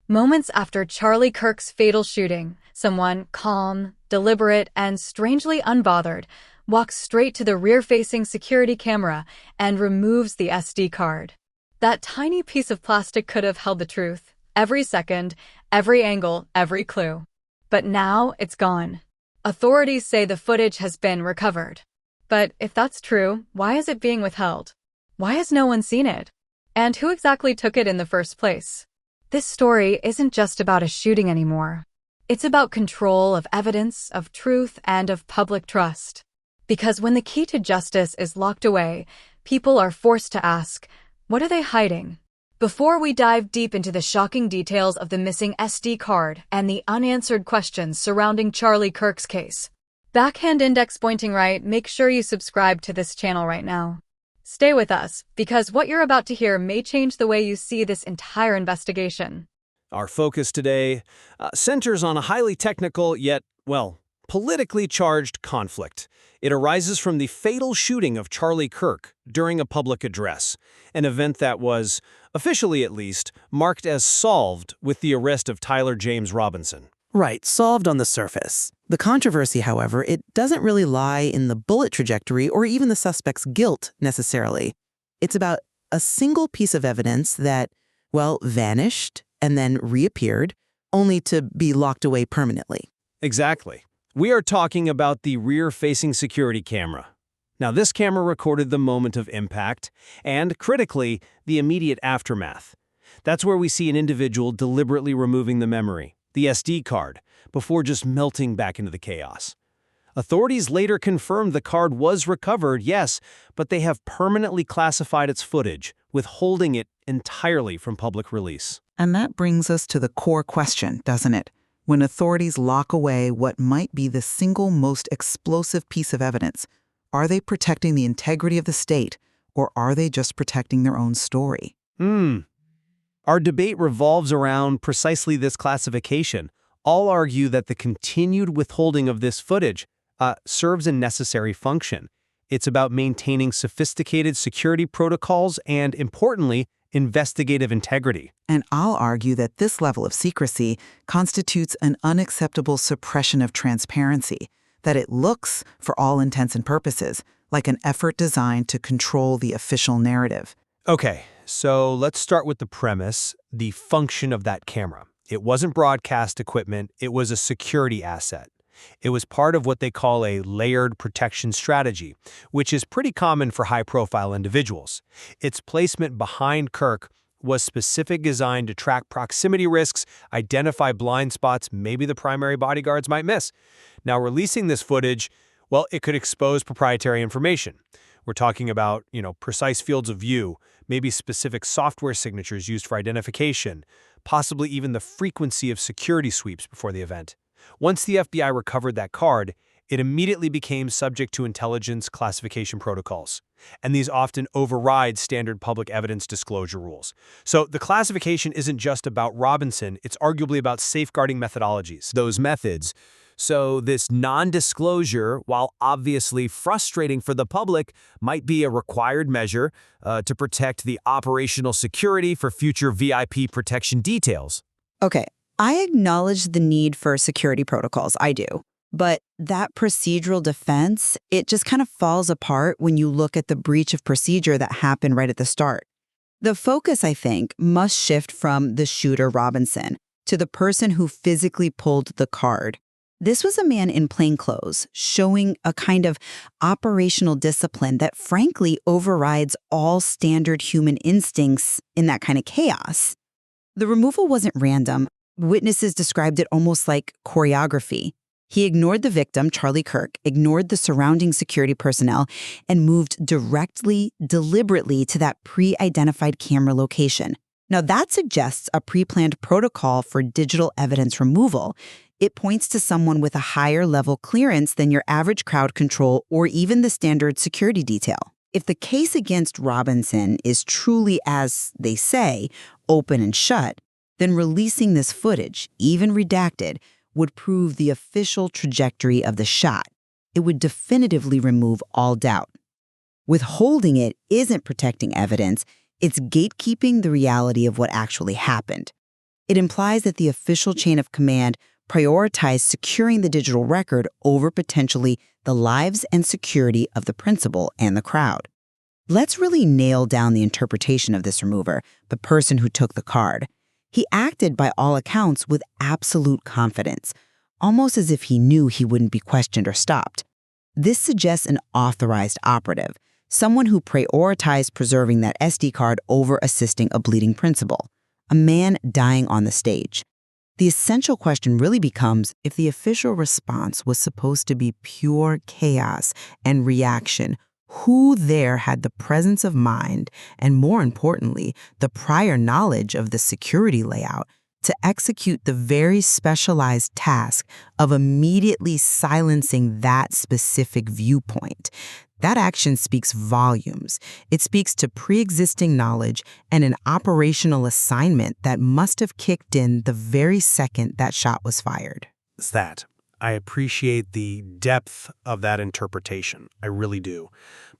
Moments after Charlie Kirk's fatal shooting, someone calm, deliberate, and strangely unbothered walks straight to the rear-facing security camera and removes the SD card. That tiny piece of plastic could have held the truth, every second, every angle, every clue. But now it's gone. Authorities say the footage has been recovered. But if that's true, why is it being withheld? Why has no one seen it? And who exactly took it in the first place? This story isn't just about a shooting anymore. It's about control of evidence, of truth, and of public trust. Because when the key to justice is locked away, people are forced to ask, what are they hiding? Before we dive deep into the shocking details of the missing SD card and the unanswered questions surrounding Charlie Kirk's case, backhand index pointing right, make sure you subscribe to this channel right now. Stay with us, because what you're about to hear may change the way you see this entire investigation. Our focus today centers on a highly technical yet, well, politically charged conflict. It arises from the fatal shooting of Charlie Kirk during a public address, an event that was, officially at least, marked as solved with the arrest of Tyler James Robinson. Right, solved on the surface. The controversy, however, it doesn't really lie in the bullet trajectory or even the suspect's guilt, necessarily. It's about a single piece of evidence that, well, vanished and then reappeared, only to be locked away permanently. Exactly. We are talking about the rear-facing security camera. Now, this camera recorded the moment of impact and, critically, the immediate aftermath. That's where we see an individual deliberately removing the memory, the SD card, before just melting back into the chaos. Authorities later confirmed the card was recovered, yes, but they have permanently classified its footage, withholding it entirely from public release. And that brings us to the core question, doesn't it? When authorities lock away what might be the single most explosive piece of evidence, are they protecting the integrity of the state, or are they just protecting their own story? Our debate revolves around precisely this classification. All argue that the continued withholding of this footage serves a necessary function. It's about maintaining sophisticated security protocols and, importantly, investigative integrity. And I'll argue that this level of secrecy constitutes an unacceptable suppression of transparency, that it looks, for all intents and purposes, like an effort designed to control the official narrative. Okay, so let's start with the premise, the function of that camera. It wasn't broadcast equipment, it was a security asset. It was part of what they call a layered protection strategy, which is pretty common for high-profile individuals. Its placement behind Kirk was specifically designed to track proximity risks, identify blind spots maybe the primary bodyguards might miss. Now, releasing this footage, well, it could expose proprietary information. We're talking about, precise fields of view, maybe specific software signatures used for identification, possibly even the frequency of security sweeps before the event. Once the FBI recovered that card, it immediately became subject to intelligence classification protocols, and these often override standard public evidence disclosure rules. So the classification isn't just about Robinson, it's arguably about safeguarding methodologies. Those methods. So this non-disclosure, while obviously frustrating for the public, might be a required measure to protect the operational security for future VIP protection details. Okay, I acknowledge the need for security protocols, I do. But that procedural defense, it just kind of falls apart when you look at the breach of procedure that happened right at the start. The focus, I think, must shift from the shooter Robinson to the person who physically pulled the card. This was a man in plain clothes, showing a kind of operational discipline that frankly overrides all standard human instincts in that kind of chaos. The removal wasn't random. Witnesses described it almost like choreography. He ignored the victim, Charlie Kirk, ignored the surrounding security personnel, and moved directly, deliberately to that pre-identified camera location. Now, that suggests a pre-planned protocol for digital evidence removal. It points to someone with a higher level clearance than your average crowd control or even the standard security detail. If the case against Robinson is truly, as they say, open and shut, then releasing this footage, even redacted, would prove the official trajectory of the shot. It would definitively remove all doubt. Withholding it isn't protecting evidence, it's gatekeeping the reality of what actually happened. It implies that the official chain of command prioritized securing the digital record over potentially the lives and security of the principal and the crowd. Let's really nail down the interpretation of this remover, the person who took the card. He acted, by all accounts, with absolute confidence, almost as if he knew he wouldn't be questioned or stopped. This suggests an authorized operative, someone who prioritized preserving that SD card over assisting a bleeding principal, a man dying on the stage. The essential question really becomes if the official response was supposed to be pure chaos and reaction. Who there had the presence of mind and, more importantly, the prior knowledge of the security layout to execute the very specialized task of immediately silencing that specific viewpoint? That action speaks volumes. It speaks to pre-existing knowledge and an operational assignment that must have kicked in the very second that shot was fired. It's that. I appreciate the depth of that interpretation. I really do.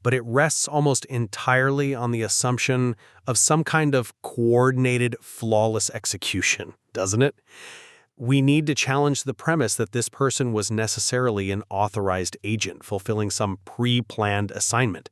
But it rests almost entirely on the assumption of some kind of coordinated, flawless execution, doesn't it? We need to challenge the premise that this person was necessarily an authorized agent fulfilling some pre-planned assignment.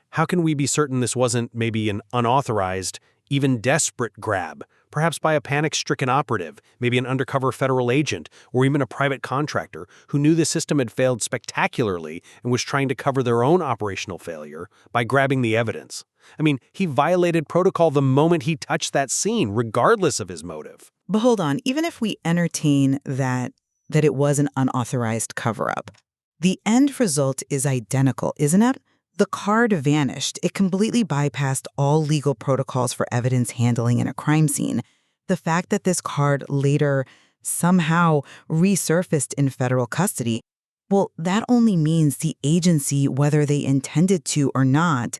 How can we be certain this wasn't maybe an unauthorized, even desperate grab, perhaps by a panic-stricken operative, maybe an undercover federal agent, or even a private contractor who knew the system had failed spectacularly and was trying to cover their own operational failure by grabbing the evidence? I mean, he violated protocol the moment he touched that scene, regardless of his motive. But hold on, even if we entertain that it was an unauthorized cover-up, the end result is identical, isn't it? The card vanished. It completely bypassed all legal protocols for evidence handling in a crime scene. The fact that this card later somehow resurfaced in federal custody, well, that only means the agency, whether they intended to or not,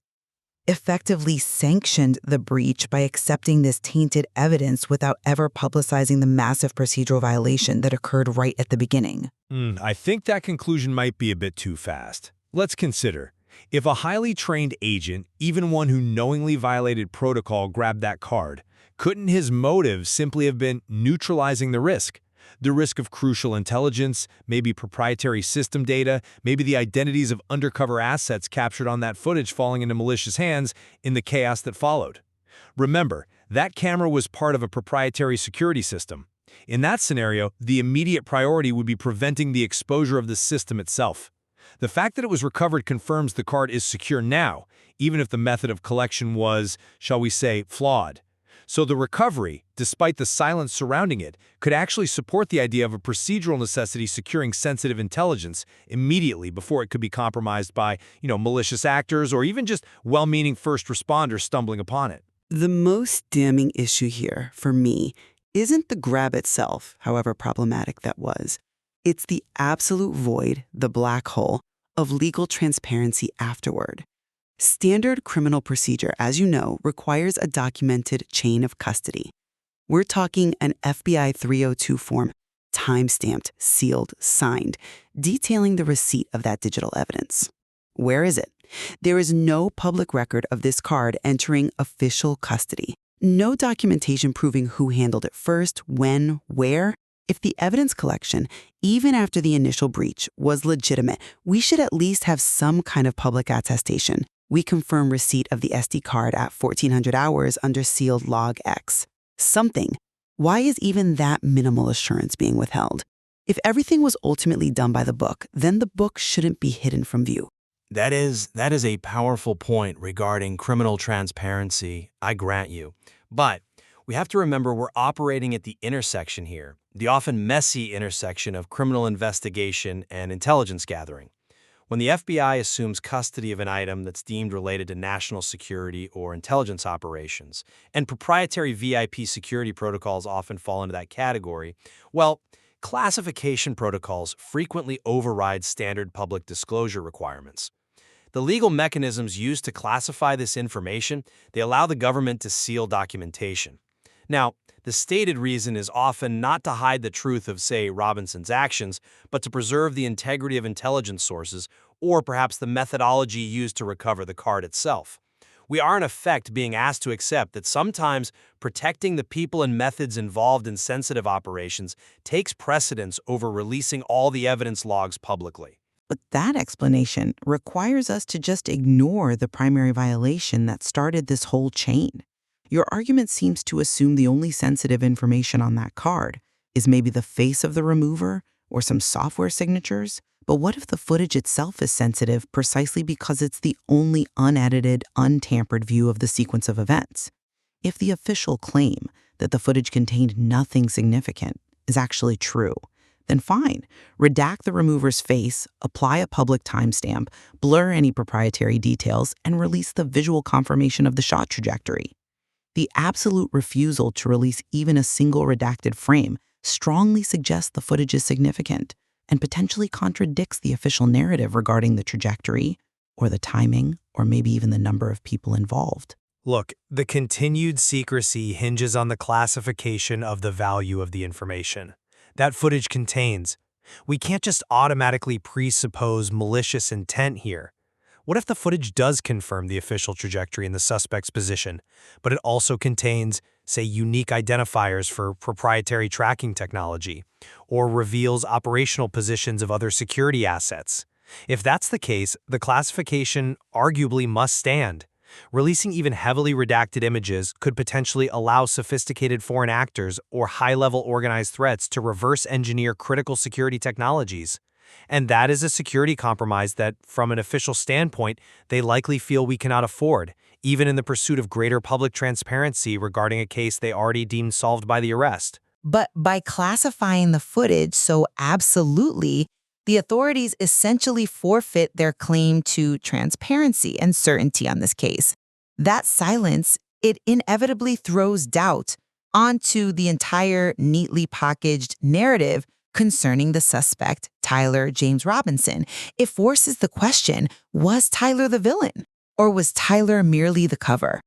effectively sanctioned the breach by accepting this tainted evidence without ever publicizing the massive procedural violation that occurred right at the beginning. I think that conclusion might be a bit too fast. Let's consider. If a highly trained agent, even one who knowingly violated protocol, grabbed that card, couldn't his motive simply have been neutralizing the risk? The risk of crucial intelligence, maybe proprietary system data, maybe the identities of undercover assets captured on that footage falling into malicious hands in the chaos that followed. Remember, that camera was part of a proprietary security system. In that scenario, the immediate priority would be preventing the exposure of the system itself. The fact that it was recovered confirms the card is secure now, even if the method of collection was, shall we say, flawed. So the recovery, despite the silence surrounding it, could actually support the idea of a procedural necessity securing sensitive intelligence immediately before it could be compromised by, malicious actors or even just well-meaning first responders stumbling upon it. The most damning issue here, for me, isn't the grab itself, however problematic that was. It's the absolute void, the black hole, of legal transparency afterward. Standard criminal procedure, as you know, requires a documented chain of custody. We're talking an FBI 302 form, time-stamped, sealed, signed, detailing the receipt of that digital evidence. Where is it? There is no public record of this card entering official custody. No documentation proving who handled it first, when, where. If the evidence collection, even after the initial breach, was legitimate, we should at least have some kind of public attestation. We confirm receipt of the SD card at 1400 hours under sealed log X. Something. Why is even that minimal assurance being withheld? If everything was ultimately done by the book, then the book shouldn't be hidden from view. That is a powerful point regarding criminal transparency, I grant you. But we have to remember we're operating at the intersection here, the often messy intersection of criminal investigation and intelligence gathering. When the FBI assumes custody of an item that's deemed related to national security or intelligence operations, and proprietary VIP security protocols often fall into that category, well, classification protocols frequently override standard public disclosure requirements. The legal mechanisms used to classify this information, they allow the government to seal documentation. Now, the stated reason is often not to hide the truth of, say, Robinson's actions, but to preserve the integrity of intelligence sources or perhaps the methodology used to recover the card itself. We are in effect being asked to accept that sometimes protecting the people and methods involved in sensitive operations takes precedence over releasing all the evidence logs publicly. But that explanation requires us to just ignore the primary violation that started this whole chain. Your argument seems to assume the only sensitive information on that card is maybe the face of the remover or some software signatures. But what if the footage itself is sensitive precisely because it's the only unedited, untampered view of the sequence of events? If the official claim that the footage contained nothing significant is actually true, then fine, redact the remover's face, apply a public timestamp, blur any proprietary details, and release the visual confirmation of the shot trajectory. The absolute refusal to release even a single redacted frame strongly suggests the footage is significant and potentially contradicts the official narrative regarding the trajectory or the timing or maybe even the number of people involved. Look, the continued secrecy hinges on the classification of the value of the information that footage contains. We can't just automatically presuppose malicious intent here. What if the footage does confirm the official trajectory in the suspect's position, but it also contains, say, unique identifiers for proprietary tracking technology, or reveals operational positions of other security assets? If that's the case, the classification arguably must stand. Releasing even heavily redacted images could potentially allow sophisticated foreign actors or high-level organized threats to reverse engineer critical security technologies. And that is a security compromise that, from an official standpoint, they likely feel we cannot afford, even in the pursuit of greater public transparency regarding a case they already deemed solved by the arrest. But by classifying the footage so absolutely, the authorities essentially forfeit their claim to transparency and certainty on this case. That silence, it inevitably throws doubt onto the entire neatly packaged narrative concerning the suspect, Tyler James Robinson. It forces the question, was Tyler the villain, or was Tyler merely the cover?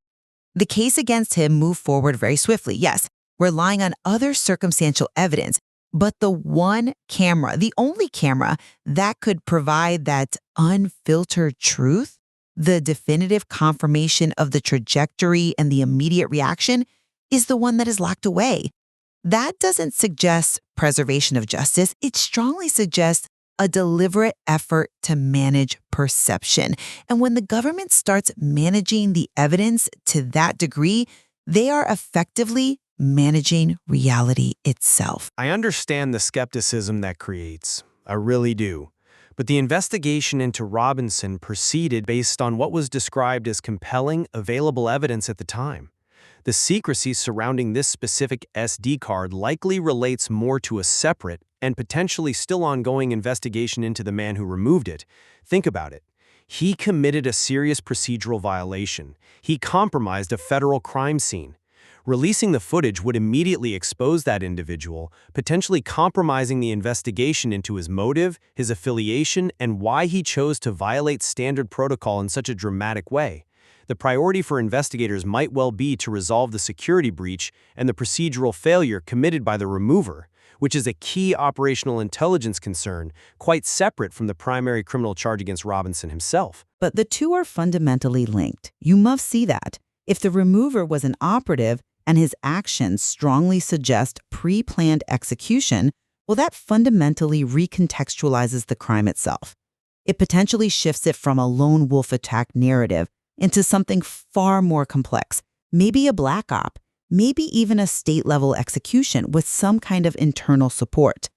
The case against him moved forward very swiftly, yes, relying on other circumstantial evidence, but the one camera, the only camera that could provide that unfiltered truth, the definitive confirmation of the trajectory and the immediate reaction, is the one that is locked away. That doesn't suggest preservation of justice. It strongly suggests a deliberate effort to manage perception. And when the government starts managing the evidence to that degree, they are effectively managing reality itself. I understand the skepticism that creates. I really do. But the investigation into Robinson proceeded based on what was described as compelling, available evidence at the time. The secrecy surrounding this specific SD card likely relates more to a separate and potentially still ongoing investigation into the man who removed it. Think about it. He committed a serious procedural violation. He compromised a federal crime scene. Releasing the footage would immediately expose that individual, potentially compromising the investigation into his motive, his affiliation, and why he chose to violate standard protocol in such a dramatic way. The priority for investigators might well be to resolve the security breach and the procedural failure committed by the remover, which is a key operational intelligence concern, quite separate from the primary criminal charge against Robinson himself. But the two are fundamentally linked. You must see that. If the remover was an operative and his actions strongly suggest pre-planned execution, well, that fundamentally recontextualizes the crime itself. It potentially shifts it from a lone wolf attack narrative into something far more complex, maybe a black op, maybe even a state-level execution with some kind of internal support.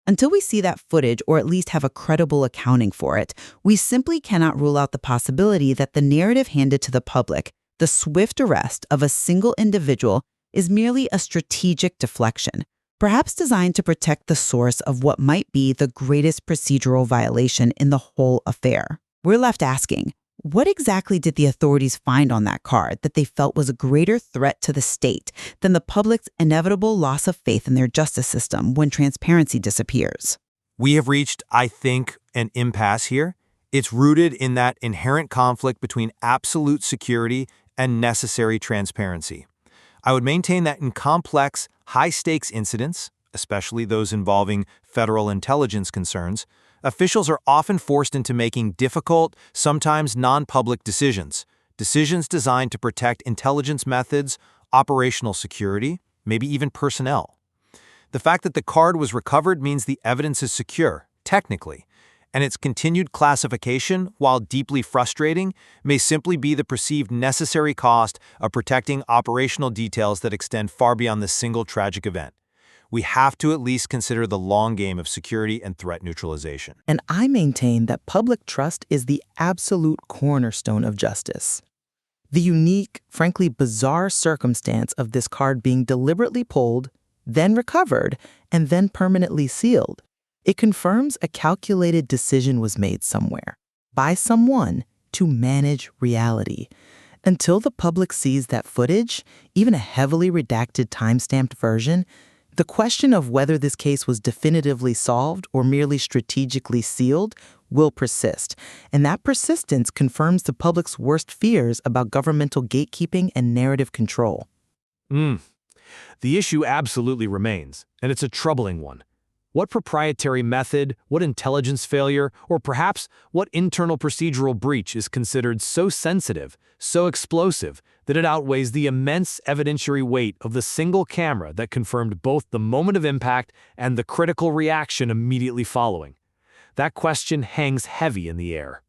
Until we see that footage or at least have a credible accounting for it, we simply cannot rule out the possibility that the narrative handed to the public, the swift arrest of a single individual, is merely a strategic deflection, perhaps designed to protect the source of what might be the greatest procedural violation in the whole affair. We're left asking, what exactly did the authorities find on that card that they felt was a greater threat to the state than the public's inevitable loss of faith in their justice system when transparency disappears? We have reached, I think, an impasse here. It's rooted in that inherent conflict between absolute security and necessary transparency. I would maintain that in complex, high-stakes incidents, especially those involving federal intelligence concerns, officials are often forced into making difficult, sometimes non-public decisions, decisions designed to protect intelligence methods, operational security, maybe even personnel. The fact that the card was recovered means the evidence is secure, technically, and its continued classification, while deeply frustrating, may simply be the perceived necessary cost of protecting operational details that extend far beyond the single tragic event. We have to at least consider the long game of security and threat neutralization. And I maintain that public trust is the absolute cornerstone of justice. The unique, frankly bizarre circumstance of this card being deliberately pulled, then recovered, and then permanently sealed, it confirms a calculated decision was made somewhere, by someone, to manage reality. Until the public sees that footage, even a heavily redacted time-stamped version, the question of whether this case was definitively solved or merely strategically sealed will persist, and that persistence confirms the public's worst fears about governmental gatekeeping and narrative control. The issue absolutely remains, and it's a troubling one. What proprietary method, what intelligence failure, or perhaps what internal procedural breach is considered so sensitive, so explosive, that it outweighs the immense evidentiary weight of the single camera that confirmed both the moment of impact and the critical reaction immediately following? That question hangs heavy in the air.